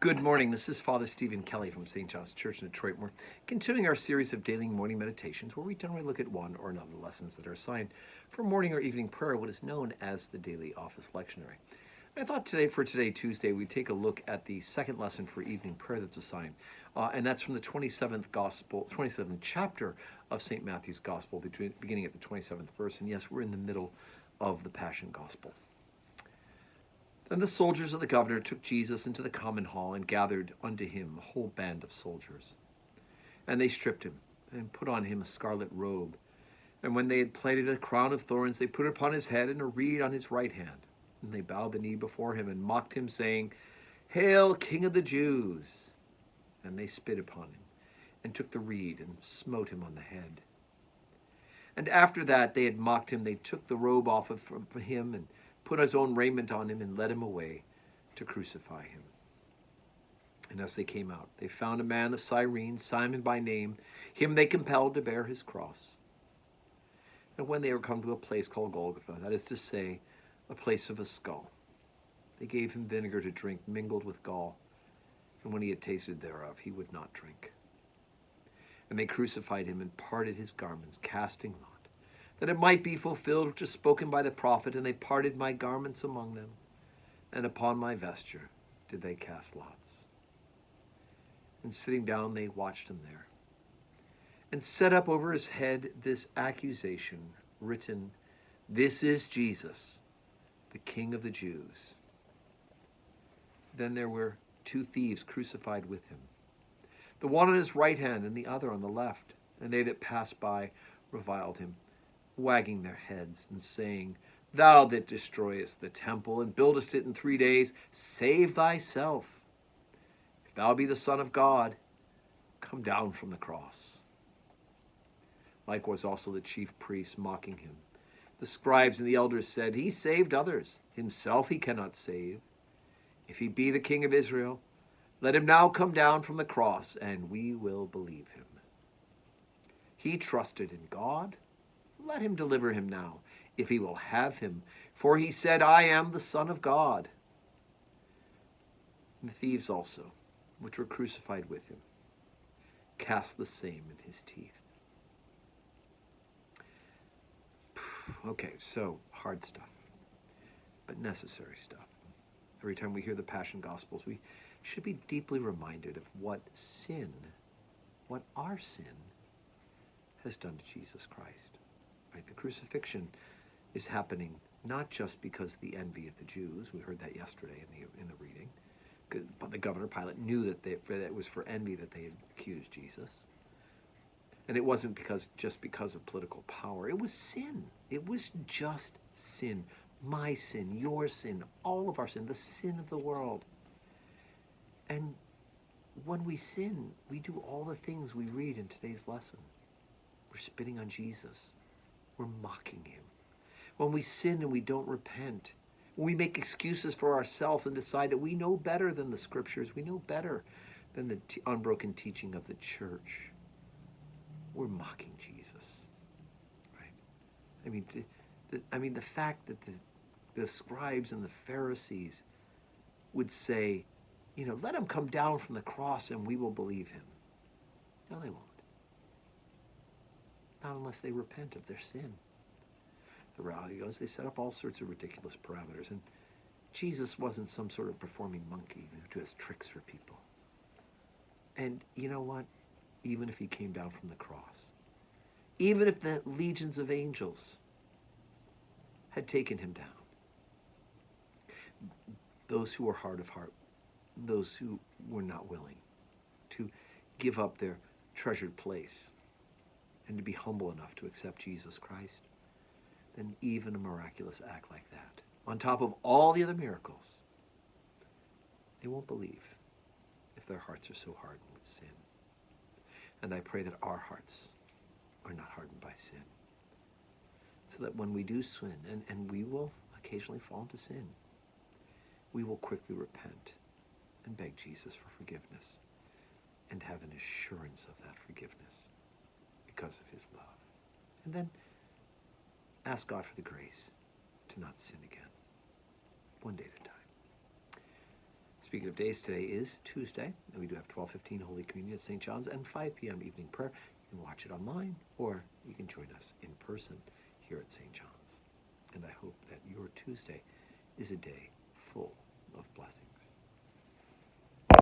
Good morning. This is Father Stephen Kelly from St. John's Church in Detroit. We're continuing our series of daily morning meditations where we generally look at one or another lessons that are assigned for morning or evening prayer, what is known as the daily office lectionary. I thought today, Tuesday, we'd take a look at the second lesson for evening prayer that's assigned, and that's from the 27th chapter of St. Matthew's Gospel, beginning at the 27th verse. And yes, we're in the middle of the Passion Gospel. Then the soldiers of the governor took Jesus into the common hall and gathered unto him a whole band of soldiers. And they stripped him and put on him a scarlet robe. And when they had plaited a crown of thorns, they put upon his head and a reed on his right hand. And they bowed the knee before him and mocked him, saying, Hail, King of the Jews! And they spit upon him and took the reed and smote him on the head. And after that they had mocked him, they took the robe off of him and put his own raiment on him and led him away to crucify him. And as they came out, they found a man of Cyrene, Simon by name. Him they compelled to bear his cross. And when they were come to a place called Golgotha, that is to say, a place of a skull, they gave him vinegar to drink mingled with gall. And when he had tasted thereof, he would not drink. And they crucified him and parted his garments, casting lot, that it might be fulfilled which is spoken by the prophet, and they parted my garments among them, and upon my vesture did they cast lots. And sitting down they watched him there, and set up over his head this accusation, written, This is Jesus, the King of the Jews. Then there were two thieves crucified with him, the one on his right hand and the other on the left, and they that passed by reviled him, wagging their heads and saying, Thou that destroyest the temple and buildest it in 3 days, save thyself. If thou be the Son of God, come down from the cross. Likewise also the chief priests mocking him. The scribes and the elders said, He saved others, himself he cannot save. If he be the King of Israel, let him now come down from the cross, and we will believe him. He trusted in God. Let him deliver him now, if he will have him. For he said, I am the Son of God. And the thieves also, which were crucified with him, cast the same in his teeth. Okay, so hard stuff, but necessary stuff. Every time we hear the Passion Gospels, we should be deeply reminded of what our sin has done to Jesus Christ. Right? The crucifixion is happening not just because of the envy of the Jews. We heard that yesterday in the reading. But the governor Pilate knew that it was for envy that they had accused Jesus. And it wasn't just because of political power. It was sin. It was just sin. My sin, your sin, all of our sin, the sin of the world. And when we sin, we do all the things we read in today's lesson. We're spitting on Jesus. We're mocking him. When we sin and we don't repent, when we make excuses for ourselves and decide that we know better than the scriptures, we know better than the unbroken teaching of the church, we're mocking Jesus. Right? The fact that the scribes and the Pharisees would say, let him come down from the cross and we will believe him. No, they won't. Not unless they repent of their sin. The reality is they set up all sorts of ridiculous parameters, and Jesus wasn't some sort of performing monkey who does tricks for people. And you know what? Even if he came down from the cross, even if the legions of angels had taken him down, those who were hard of heart, those who were not willing to give up their treasured place and to be humble enough to accept Jesus Christ, then even a miraculous act like that, on top of all the other miracles, they won't believe if their hearts are so hardened with sin. And I pray that our hearts are not hardened by sin, so that when we do sin, and we will occasionally fall into sin, we will quickly repent and beg Jesus for forgiveness and have an assurance of that forgiveness because of his love. And then ask God for the grace to not sin again, one day at a time. Speaking of days, today is Tuesday, and we do have 12:15 Holy Communion at St. John's and 5 p.m. evening prayer. You can watch it online, or you can join us in person here at St. John's. And I hope that your Tuesday is a day full of blessings.